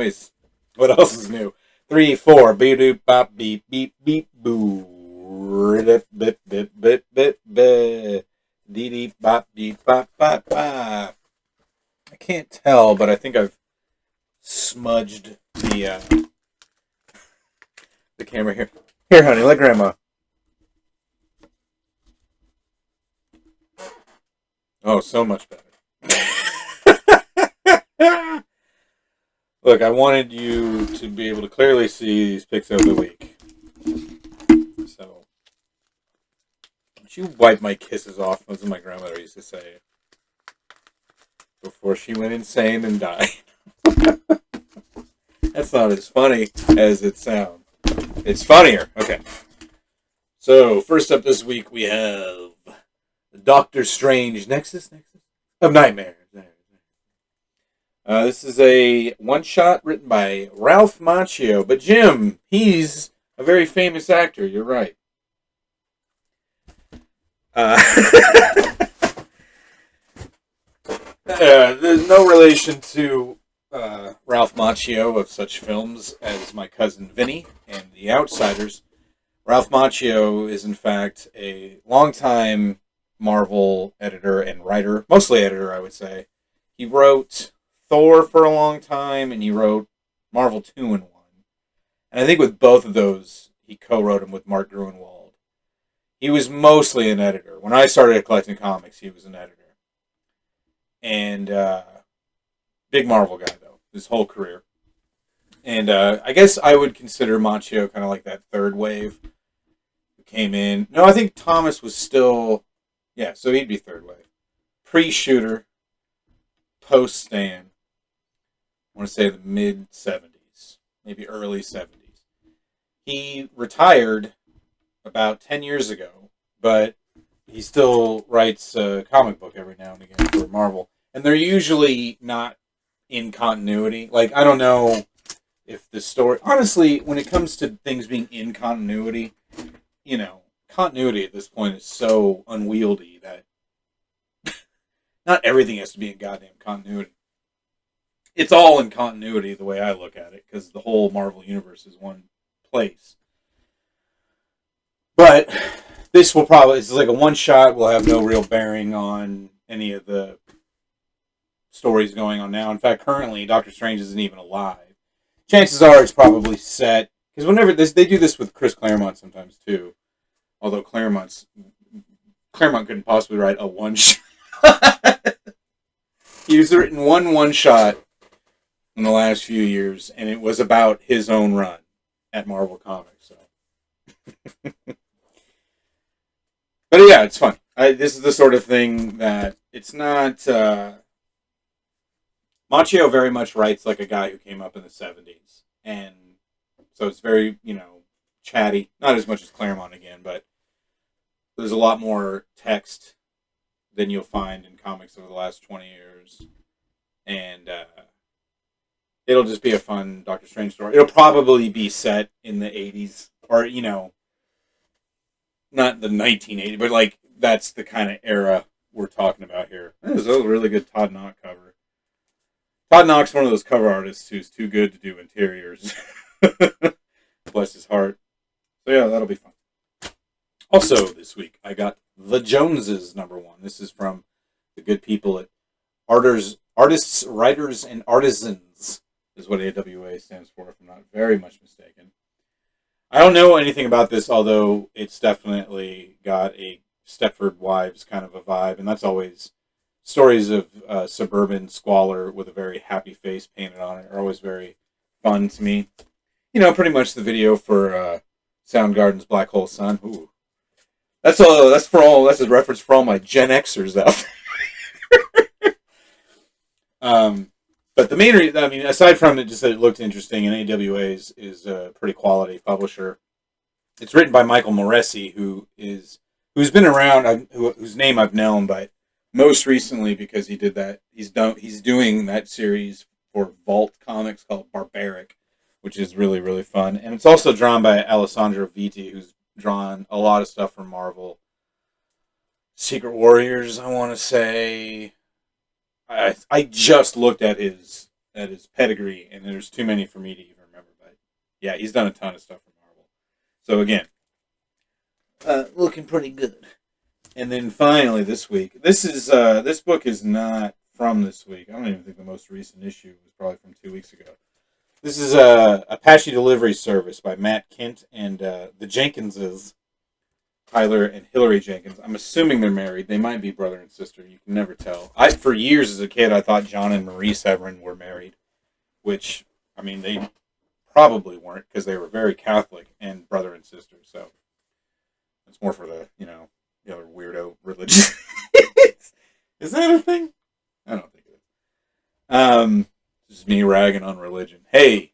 Anyways, what else is new? 3, 4, beep, doop, bop, beep, beep, beep, boo. Bip, bip, bip, bip, bip, bip. Dee, dee, bop, dee, bop, bop, bop. I can't tell, but I think I've smudged the camera here. Here, honey, let Grandma. Oh, so much better. Look, I wanted you to be able to clearly see these pics of the week. So, don't you wipe my kisses off, as my grandmother used to say, before she went insane and died. That's not as funny as it sounds. It's funnier. Okay. So, first up this week, we have Doctor Strange Nexus of Nightmares. This is a one-shot written by Ralph Macchio. But Jim, he's a very famous actor. You're right. There's no relation to Ralph Macchio of such films as My Cousin Vinny and The Outsiders. Ralph Macchio is, in fact, a longtime Marvel editor and writer. Mostly editor, I would say. He wrote Thor for a long time, and he wrote Marvel 2-in-1. And I think with both of those, he co-wrote them with Mark Gruenwald. He was mostly an editor. When I started collecting comics, he was an editor. And big Marvel guy, though, his whole career. And I guess I would consider Macchio kind of like that third wave who came in. No, I think Thomas was still... Yeah, so he'd be third wave. Pre-Shooter, post-Stan. I want to say the mid-70s, maybe early 70s. He retired about 10 years ago, but he still writes a comic book every now and again for Marvel. And they're usually not in continuity. Like, I don't know if the story... Honestly, when it comes to things being in continuity, you know, continuity at this point is so unwieldy that not everything has to be in goddamn continuity. It's all in continuity the way I look at it, because the whole Marvel Universe is one place. But this will probably... It's like a one-shot. Will have no real bearing on any of the stories going on now. In fact, currently, Doctor Strange isn't even alive. Chances are it's probably set... Because whenever they do this with Chris Claremont sometimes, too. Although Claremont couldn't possibly write a one-shot. He's written one-shot in the last few years, and it was about his own run at Marvel Comics. So, but yeah, it's fun. This is the sort of thing that it's not... Macchio very much writes like a guy who came up in the 70s. And so it's very, chatty. Not as much as Claremont again, but there's a lot more text than you'll find in comics over the last 20 years. And it'll just be a fun Doctor Strange story. It'll probably be set in the 80s. Or, not the 1980s, but like that's the kind of era we're talking about here. This is a really good Todd Knock cover. Todd Knock's one of those cover artists who's too good to do interiors. Bless his heart. So yeah, that'll be fun. Also this week, I got The Joneses #1. This is from the good people at Artists, Writers, and Artisans, is what AWA stands for, if I'm not very much mistaken. I don't know anything about this, although it's definitely got a Stepford Wives kind of a vibe, and that's always... Stories of suburban squalor with a very happy face painted on it are always very fun to me. Pretty much the video for Soundgarden's Black Hole Sun. Ooh. That's a reference for all my Gen Xers out there. But the main reason, aside from it just that it looked interesting, and AWA is a pretty quality publisher. It's written by Michael Moresi, who's been around, whose name I've known, but most recently because he did that, he's doing that series for Vault Comics called Barbaric, which is really, really fun. And it's also drawn by Alessandro Vitti, who's drawn a lot of stuff from Marvel. Secret Warriors, I want to say. I just looked at his at his pedigree, and there's too many for me to even remember. But yeah, he's done a ton of stuff for Marvel. So again, looking pretty good. And then finally this week, this book is not from this week. I don't even think the most recent issue was probably from 2 weeks ago. This is Apache Delivery Service by Matt Kint and the Jenkinses, Tyler and Hillary Jenkins. I'm assuming they're married. They might be brother and sister. You can never tell. For years as a kid, I thought John and Marie Severin were married, which, I mean, they probably weren't because they were very Catholic and brother and sister. So it's more for the, the other weirdo religion. Is that a thing? I don't think it is. This is me ragging on religion. Hey,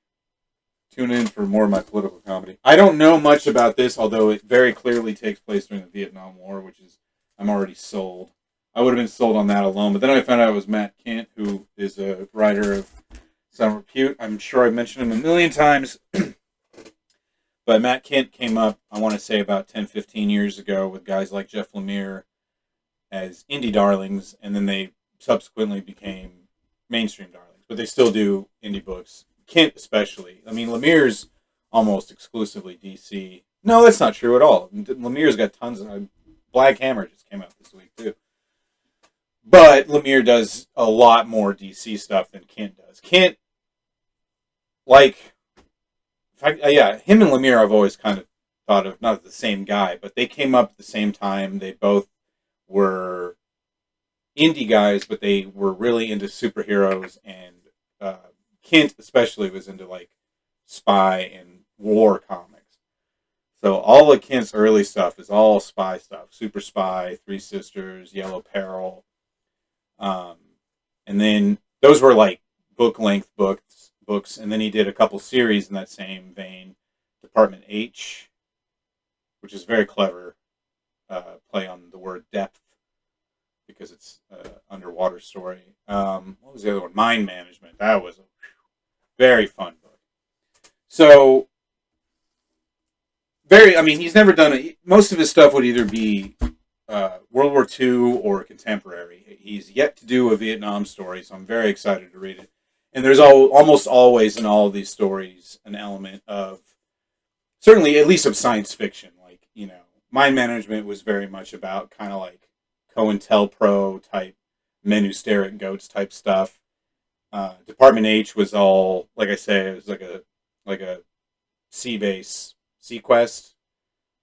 tune in for more of my political comedy. I don't know much about this, although it very clearly takes place during the Vietnam War, which is, I'm already sold. I would have been sold on that alone, but then I found out it was Matt Kint, who is a writer of some repute. I'm sure I've mentioned him a million times. But Matt Kint came up, I want to say, about 10, 15 years ago with guys like Jeff Lemire as indie darlings, and then they subsequently became mainstream darlings. But they still do indie books. Kint especially. I mean, Lemire's almost exclusively DC. No, that's not true at all. Lemire's got tons of... Black Hammer just came out this week, too. But Lemire does a lot more DC stuff than Kint does. Kint, him and Lemire I've always kind of thought of not as the same guy, but they came up at the same time. They both were indie guys, but they were really into superheroes, and Kint especially was into like spy and war comics. So all of Kint's early stuff is all spy stuff. Super Spy, Three Sisters, Yellow Peril. And then those were like book-length books, and then he did a couple series in that same vein. Department H, which is very clever, play on the word depth, because it's an underwater story. What was the other one? Mind Management. That was a very fun book. So, he's never done it. Most of his stuff would either be World War II or contemporary. He's yet to do a Vietnam story, so I'm very excited to read it. And there's almost always in all of these stories an element of, certainly at least of science fiction. Like, Mind Management was very much about kind of like COINTELPRO type, men who stare at goats type stuff. Department H was all, like I say, it was like a sea base, Sequest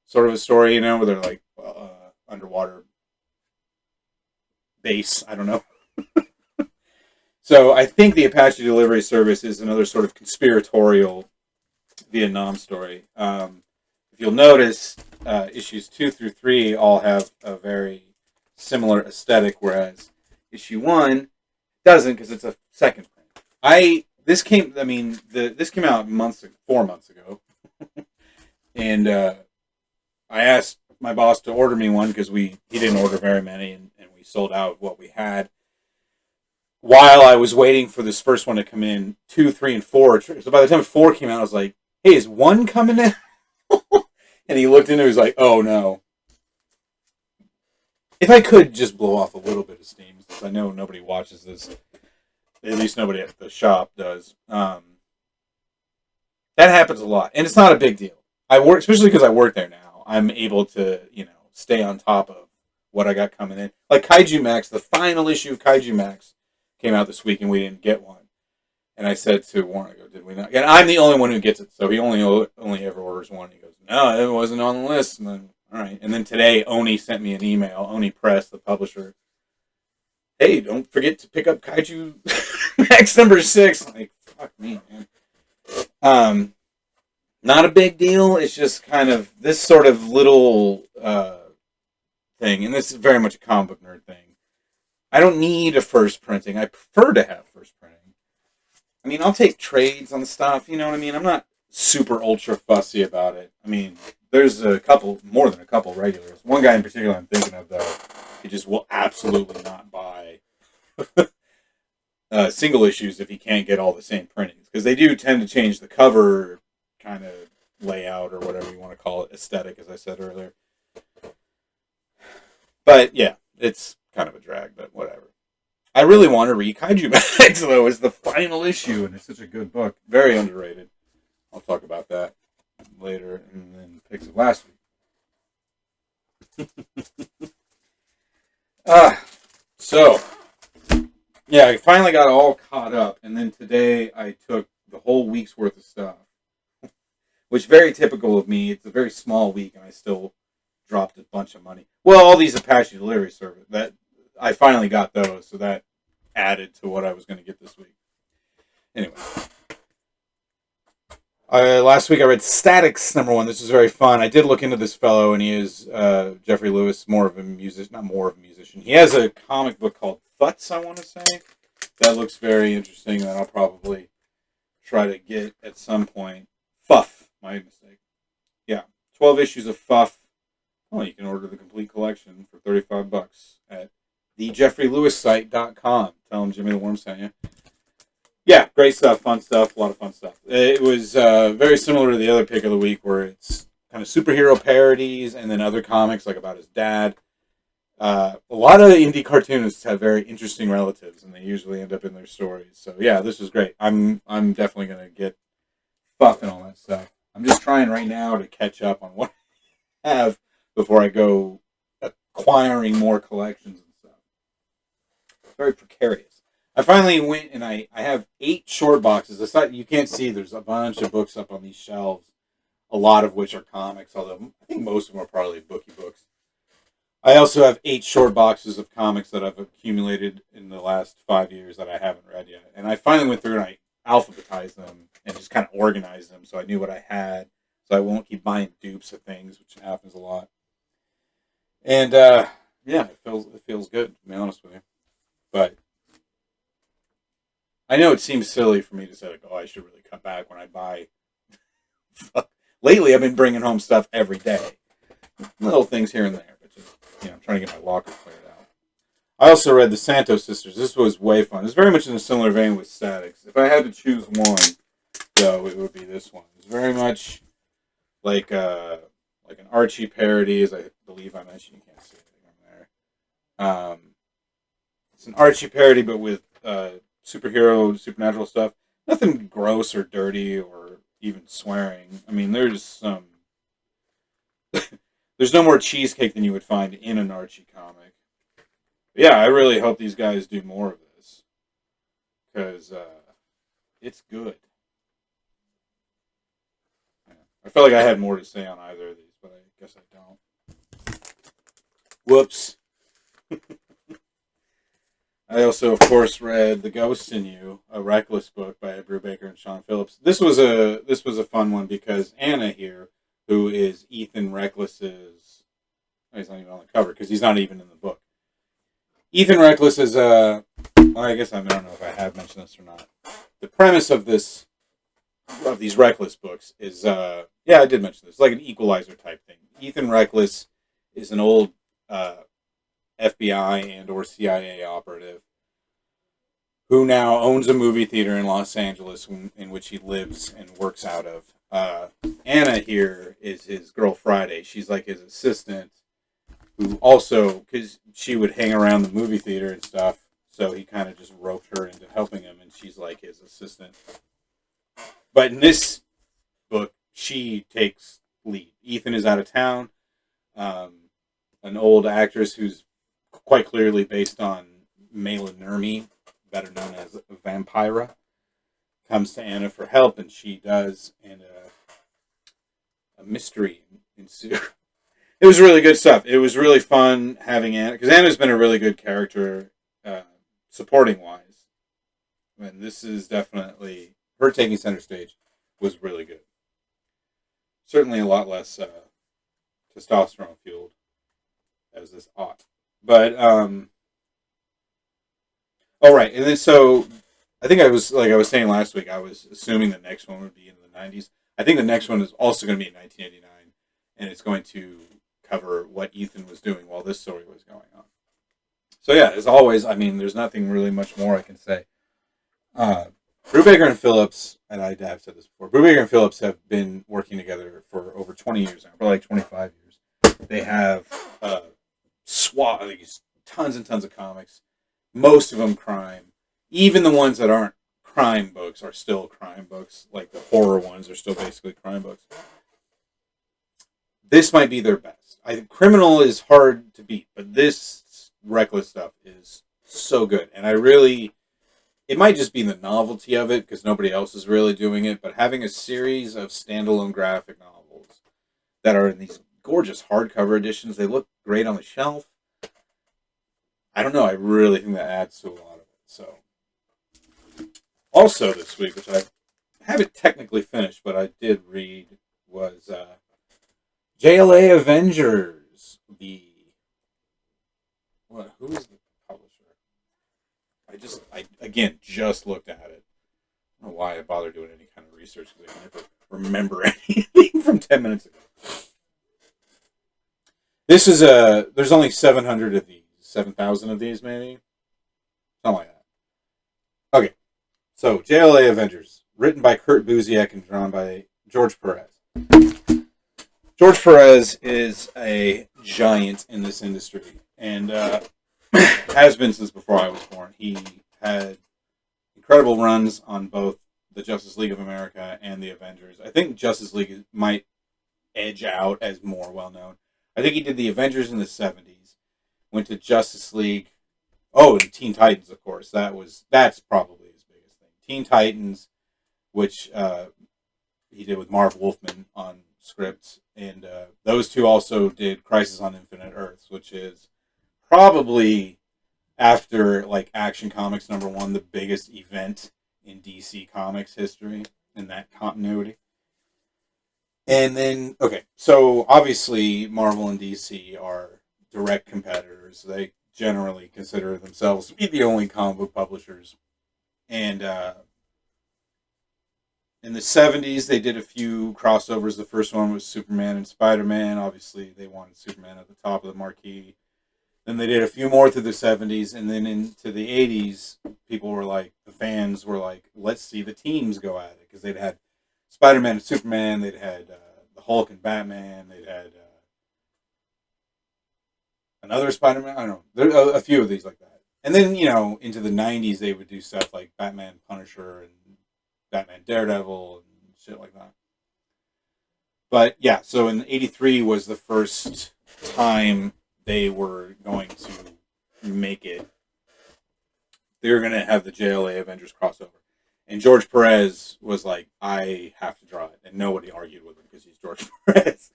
sort of a story, where they're like underwater base. I don't know. So I think the Apache Delivery Service is another sort of conspiratorial Vietnam story. If you'll notice, issues 2 through 3 all have a very similar aesthetic, whereas issue 1 doesn't, because it's a second print. This came out 4 months ago, and I asked my boss to order me one because he didn't order very many, and we sold out of what we had. While I was waiting for this first one to come in, 2, 3, and 4. So by the time 4 came out, I was like, "Hey, is 1 coming in?" And he looked into it, he was like, "Oh no." If I could just blow off a little bit of steam, since I know nobody watches this, at least nobody at the shop does. That happens a lot, and it's not a big deal. Especially because I work there now. I'm able to, stay on top of what I got coming in. Like Kaiju Max, the final issue of Kaiju Max came out this week, and we didn't get one. And I said to Warren, I go, "Did we not?" And I'm the only one who gets it, so he only ever orders one. He goes, "No, it wasn't on the list." And then, all right. And then today, Oni sent me an email. Oni Press, the publisher. "Hey, don't forget to pick up Kaiju Max number 6. I'm like, fuck me, man. Not a big deal. It's just kind of this sort of little thing, and this is very much a comic book nerd thing. I don't need a first printing. I prefer to have first printing. I'll take trades on stuff, you know what I mean? I'm not super ultra fussy about it. There's more than a couple regulars. One guy in particular I'm thinking of, though, he just will absolutely not buy single issues if he can't get all the same printings. Because they do tend to change the cover kind of layout, or whatever you want to call it, aesthetic, as I said earlier. But, yeah, it's kind of a drag, but whatever. I really want to read Kaiju Bags, though. It's the final issue, and it's such a good book. Very underrated. I'll talk about that later, and then picks of last week. So, yeah, I finally got all caught up, and then today I took the whole week's worth of stuff, which is very typical of me. It's a very small week, and I still dropped a bunch of money. Well, all these Apache delivery service, that I finally got those, so that added to what I was going to get this week. Anyway. Last week I read Statics #1. This was very fun. I did look into this fellow, and he is Jeffrey Lewis, more of a musician, not more of a musician. He has a comic book called Thuts, I want to say. That looks very interesting, that I'll probably try to get at some point. Fuff, my mistake. Yeah, 12 issues of Fuff. Oh, you can order the complete collection for $35 at thejeffreylewisSite.com. Tell him Jimmy the Worm sent you. Yeah, great stuff, fun stuff, a lot of fun stuff. It was very similar to the other pick of the week, where it's kind of superhero parodies and then other comics, like about his dad. A lot of indie cartoonists have very interesting relatives, and they usually end up in their stories. So yeah, this was great. I'm definitely gonna get Buff and all that stuff. I'm just trying right now to catch up on what I have before I go acquiring more collections and stuff. Very precarious. I finally went and I have 8 short boxes. You can't see, there's a bunch of books up on these shelves, a lot of which are comics, although I think most of them are probably bookie books. I also have 8 short boxes of comics that I've accumulated in the last 5 years that I haven't read yet. And I finally went through and I alphabetized them and just kind of organized them so I knew what I had, so I won't keep buying dupes of things, which happens a lot. And yeah, it feels good, to be honest with you. But I know it seems silly for me to say, like, oh, I should really cut back when I buy. Lately, I've been bringing home stuff every day, little things here and there, but just, I'm trying to get my locker cleared out. I also read the Santo Sisters. This was way fun. It's very much in a similar vein with Statics. If I had to choose one, though, it would be this one. It's very much like an Archie parody, as I believe I mentioned. You can't see anything from there. It's an Archie parody, but with superhero, supernatural stuff. Nothing gross or dirty or even swearing. I mean, there's some. There's no more cheesecake than you would find in an Archie comic. But yeah, I really hope these guys do more of this, because it's good. Yeah. I felt like I had more to say on either of these, but I guess I don't. Whoops. I also, of course, read The Ghost in You, a Reckless book by Ed Brubaker and Sean Phillips. This was a fun one because Anna here, who is Ethan Reckless's, he's not even on the cover because he's not even in the book. Ethan Reckless is well, I guess I don't know if I have mentioned this or not. The premise of these Reckless books is, yeah, I did mention this, like an Equalizer type thing. Ethan Reckless is an old FBI and or CIA operative who now owns a movie theater in Los Angeles in which he lives and works out of. Anna here is his girl Friday. She's like his assistant, who also, because she would hang around the movie theater and stuff, so he kind of just roped her into helping him, and she's like his assistant. But in this book, she takes lead. Ethan is out of town. An old actress who's quite clearly based on Mela Nurmi, better known as Vampira, comes to Anna for help, and she does, and a mystery ensues. It was really good stuff. It was really fun having Anna, because Anna's been a really good character, supporting-wise. And this is definitely, her taking center stage was really good. Certainly a lot less testosterone-fueled, as this ought. But, all right, and then so, I think I was saying last week, I was assuming the next one would be in the 90s. I think the next one is also going to be in 1989, and it's going to cover what Ethan was doing while this story was going on. So yeah, as always, I mean, there's nothing really much more I can say. Brubaker and Phillips, and I have said this before, Brubaker and Phillips have been working together for over 20 years now, for like 25 years. They have tons and tons of comics. most of them crime. Even the ones that aren't crime books are still crime books. Like the horror ones are still basically crime books. This might be their best. Criminal is hard to beat, but this Reckless stuff is so good. And it might just be the novelty of it because nobody else is really doing it, but having a series of standalone graphic novels that are in these gorgeous hardcover editions, they look great on the shelf. I don't know, I really think that adds to a lot of it. So, also this week, which I haven't technically finished, but I did read, was Jla Avengers. Who is the publisher? I again just looked at it. I don't know why I bother doing any kind of research because I can never remember anything from 10 minutes ago. This is there's only 700 of these, 7,000 of these maybe, something like that. Okay, so Jla Avengers, written by Kurt Busiek and drawn by George Perez. George Perez is a giant in this industry, and has been since before I was born. He had incredible runs on both the Justice League of America and the Avengers. I think Justice League might edge out as more well-known. I think he did the Avengers in the 70s, went to Justice League. Oh, and Teen Titans, of course. That's probably his biggest thing. Teen Titans, which he did with Marv Wolfman on scripts, and those two also did Crisis on Infinite Earths, which is probably, after like Action Comics #1, the biggest event in DC Comics history in that continuity. And then, okay, so obviously Marvel and DC are direct competitors. They generally consider themselves to be the only comic book publishers. And in the 70s, they did a few crossovers. The first one was Superman and Spider-Man. Obviously, they wanted Superman at the top of the marquee. Then they did a few more through the 70s. And then into the 80s, the fans were like, let's see the teams go at it. Because they'd had Spider-Man and Superman. They'd had the Hulk and Batman. They'd had another Spider-Man. I don't know. There are a few of these like that. And then, into the 90s, they would do stuff like Batman, Punisher, and Batman, Daredevil, and shit like that. But yeah, so in '83 was the first time they were going to make it. They were going to have the Jla Avengers crossover. And George Perez was like, I have to draw it. And nobody argued with him because he's George Perez.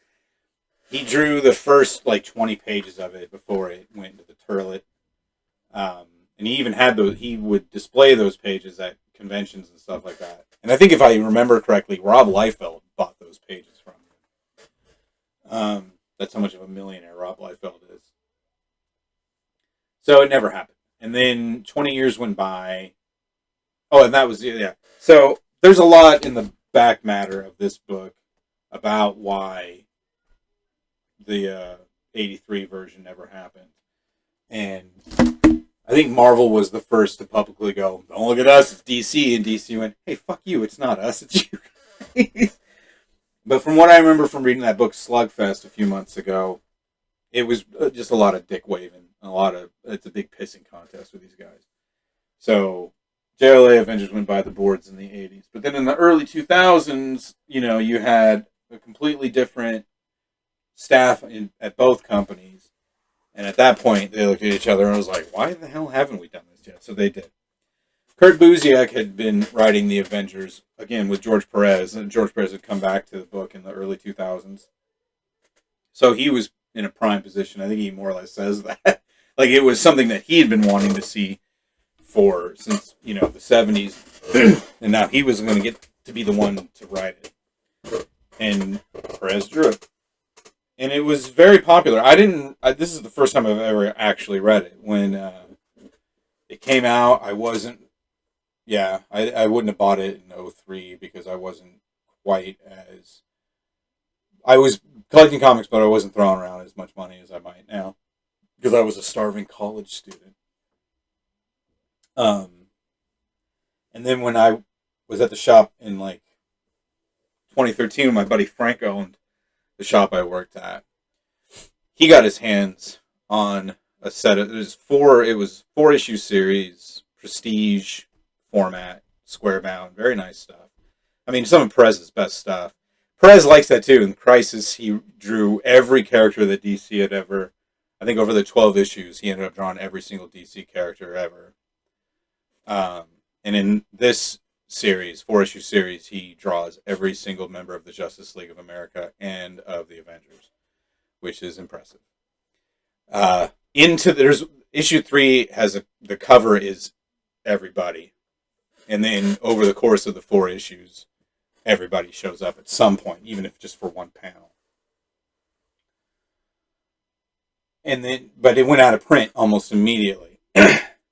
He drew the first 20 pages of it before it went into the turlet. And he even had he would display those pages at conventions and stuff like that. And I think if I remember correctly, Rob Liefeld bought those pages from him. That's how much of a millionaire Rob Liefeld is. So it never happened. And then 20 years went by. Oh, and that was, yeah. So there's a lot in the back matter of this book about why the 83 version never happened. And I think Marvel was the first to publicly go, don't look at us, it's DC. And DC went, hey, fuck you, it's not us, it's you guys. But from what I remember from reading that book, Slugfest, a few months ago, it was just a lot of dick waving. It's a big pissing contest with these guys. So Jla Avengers went by the boards in the 80s. But then in the early 2000s, you had a completely different staff at both companies. And at that point, they looked at each other and was like, why the hell haven't we done this yet? So they did. Kurt Busiek had been writing the Avengers, again, with George Perez. And George Perez had come back to the book in the early 2000s. So he was in a prime position. I think he more or less says that. It was something that he had been wanting to see since, the 70s. And now he was going to get to be the one to write it. And Perez drew it. And it was very popular. This is the first time I've ever actually read it. When it came out, I wouldn't have bought it in '03 because I wasn't quite as... I was collecting comics, but I wasn't throwing around as much money as I might now. Because I was a starving college student. And then when I was at the shop in 2013, my buddy Frank owned the shop I worked at. He got his hands on a set of there's four. It was 4 issue series, prestige format, square bound, very nice stuff. I mean, some of Perez's best stuff. Perez likes that too. In Crisis, he drew every character that DC had ever. I think over the 12 issues, he ended up drawing every single DC character ever. And in this series, 4 issue series, he draws every single member of the Justice League of America and of the Avengers, which is impressive. There's issue 3 has the cover is everybody, and then over the course of the 4 issues, everybody shows up at some point, even if just for one panel. But it went out of print almost immediately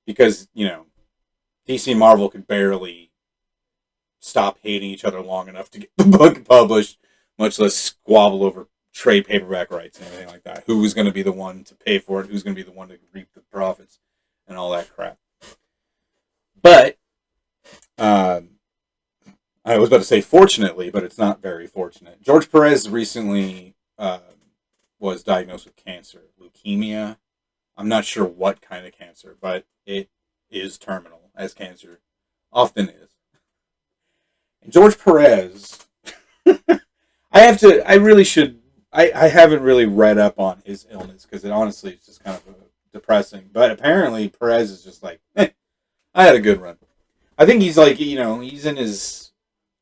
because DC and Marvel could barely stop hating each other long enough to get the book published, much less squabble over trade paperback rights and everything like that. Who was going to be the one to pay for it? Who's going to be the one to reap the profits and all that crap? But I was about to say fortunately, but it's not very fortunate. George Perez recently was diagnosed with cancer, leukemia. I'm not sure what kind of cancer, but it is terminal, as cancer often is. And George Perez, I haven't really read up on his illness because it honestly is just kind of depressing. But apparently Perez is just like, I had a good run. I think he's like, he's in his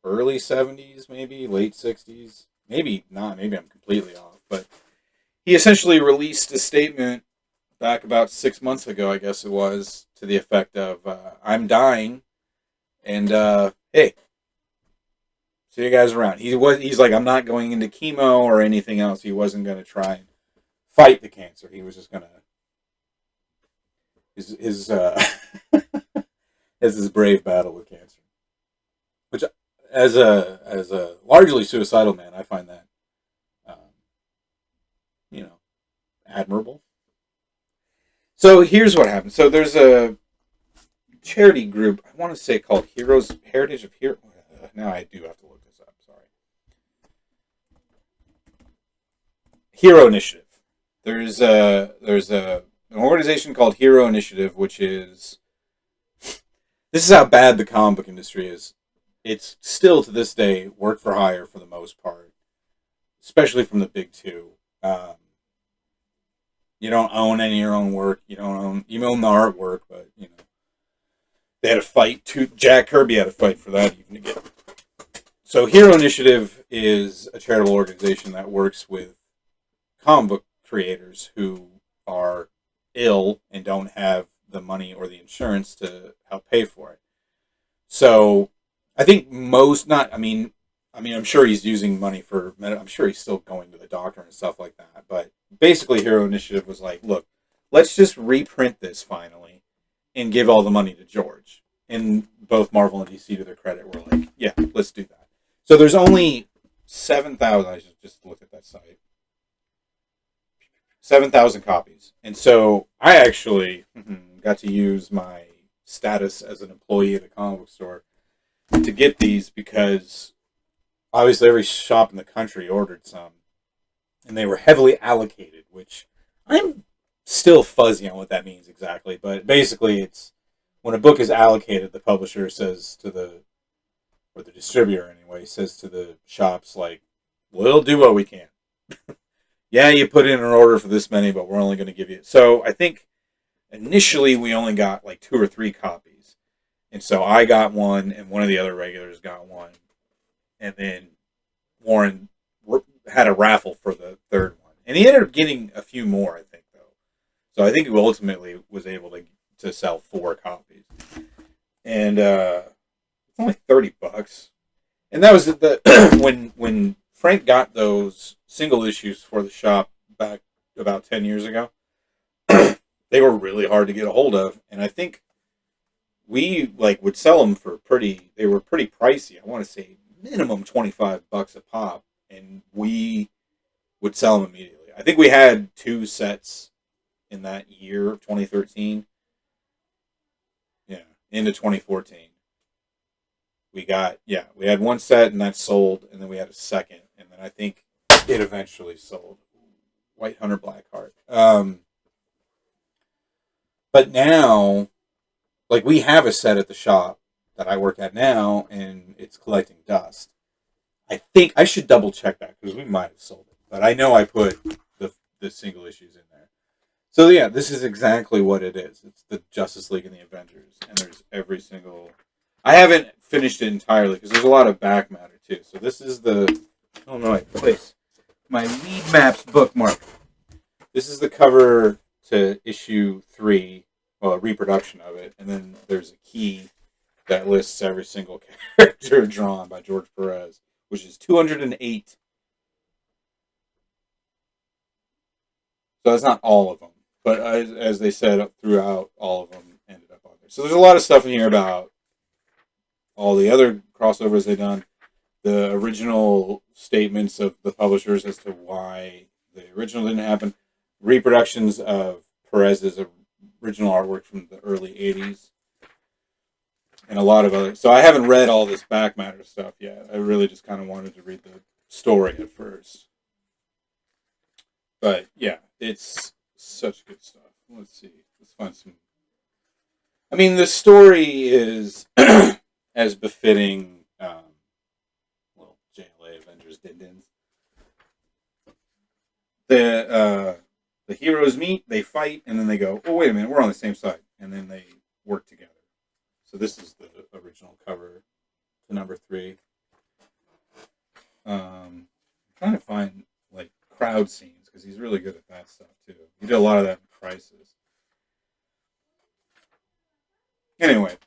early 70s, maybe late 60s. Maybe not. Maybe I'm completely off. But he essentially released a statement back about 6 months ago, I guess it was, to the effect of, I'm dying, and, hey, see you guys around. He's like, I'm not going into chemo or anything else. He wasn't going to try and fight the cancer. He was just going to, his brave battle with cancer. Which, as a largely suicidal man, I find that, admirable. So here's what happened. So there's a charity group, I want to say called Heritage of Heroes. Now I do have to look this up. Sorry. Hero Initiative. There's an organization called Hero Initiative, which is, this is how bad the comic book industry is. It's still to this day work for hire for the most part, especially from the big two. You don't own any of your own work. You own the artwork, but they had a fight. Jack Kirby had a fight for that even to get. So Hero Initiative is a charitable organization that works with comic book creators who are ill and don't have the money or the insurance to help pay for it. So I think I'm sure he's using money for, I'm sure he's still going to the doctor and stuff like that. But basically Hero Initiative was like, look, let's just reprint this finally and give all the money to George. And both Marvel and DC, to their credit, were like, yeah, let's do that. So there's only 7,000, I just looked at that site, 7,000 copies. And so I actually got to use my status as an employee at a comic book store to get these because obviously every shop in the country ordered some. And they were heavily allocated, which I'm still fuzzy on what that means exactly. But basically it's when a book is allocated, the publisher says to the distributor anyway, says to the shops, like, we'll do what we can. Yeah, you put in an order for this many, but we're only going to give you. So I think initially we only got like 2 or 3 copies. And so I got one, and one of the other regulars got one. And then Warren had a raffle for the third one. And he ended up getting a few more, I think, though. So I think he ultimately was able to sell 4 copies. And it's only $30. And that was when Frank got those single issues for the shop back about 10 years ago. They were really hard to get a hold of, and I think we would sell them for they were pretty pricey. I want to say minimum $25 a pop, and we would sell them immediately. I think we had 2 sets in that year, 2013. Yeah, into 2014. We had 1 set, and that sold, and then we had a second, and then I think it eventually sold. White Hunter Blackheart. But now, like, we have a set at the shop that I work at now, and it's collecting dust. I think I should double check that because we might have sold it, but I know I put the single issues in there. So yeah, this is exactly what it is. It's the Justice League and the Avengers, and there's every single. I haven't finished it entirely because there's a lot of back matter too. So this is the. Oh no! I place my Weed Maps bookmark. This is the cover to issue 3, well, a reproduction of it, and then there's a key that lists every single character drawn by George Perez, which is 208. So that's not all of them, but as they said throughout, all of them ended up on there. So there's a lot of stuff in here about all the other crossovers they've done, the original statements of the publishers as to why the original didn't happen, reproductions of Perez's original artwork from the early 80s, and a lot of other. So I haven't read all this back matter stuff yet. I really just kind of wanted to read the story at first. But yeah, it's such good stuff. Let's see. Let's find some. I mean, the story is as befitting, well, Jla Avengers did. The heroes meet, they fight, and then they go, oh, wait a minute, we're on the same side. And then they work together. So this is the original cover to number 3. I'm trying to find, like, crowd scenes, because he's really good at that stuff, too. He did a lot of that in Crisis. Anyway,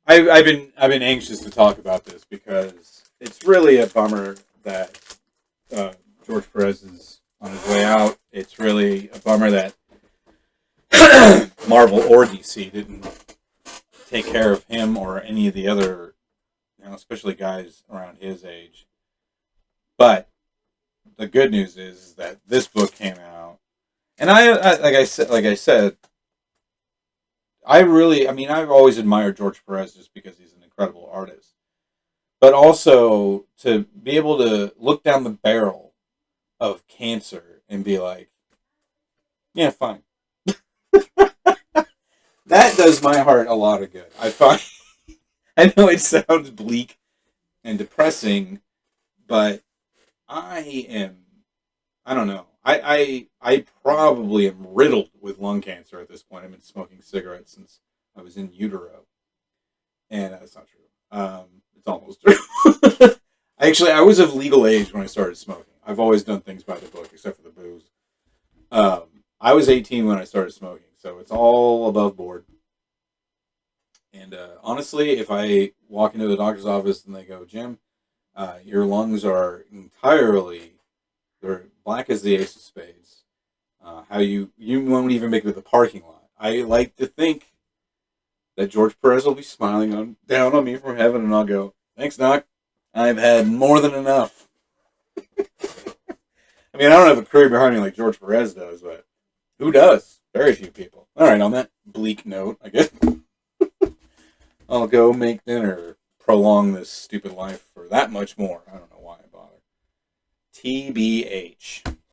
I've been anxious to talk about this, because it's really a bummer that George Perez is on his way out. It's really a bummer that Marvel or DC didn't take care of him or any of the other, especially guys around his age. But the good news is that this book came out, and I like I said, I've always admired George Perez just because he's an incredible artist, but also to be able to look down the barrel of cancer and be like, yeah, fine. That does my heart a lot of good. I know it sounds bleak and depressing, but I don't know. I probably am riddled with lung cancer at this point. I've been smoking cigarettes since I was in utero. And that's not true. It's almost true. I was of legal age when I started smoking. I've always done things by the book, except for the booze. I was 18 when I started smoking, so it's all above board. And honestly, if I walk into the doctor's office and they go, Jim, your lungs are they're black as the ace of spades. How you won't even make it to the parking lot. I like to think that George Perez will be smiling down on me from heaven, and I'll go, thanks, Doc. I've had more than enough. I mean, I don't have a career behind me like George Perez does, but who does? Very few people. All right, on that bleak note, I guess I'll go make dinner, prolong this stupid life for that much more. I don't know why I bother. TBH.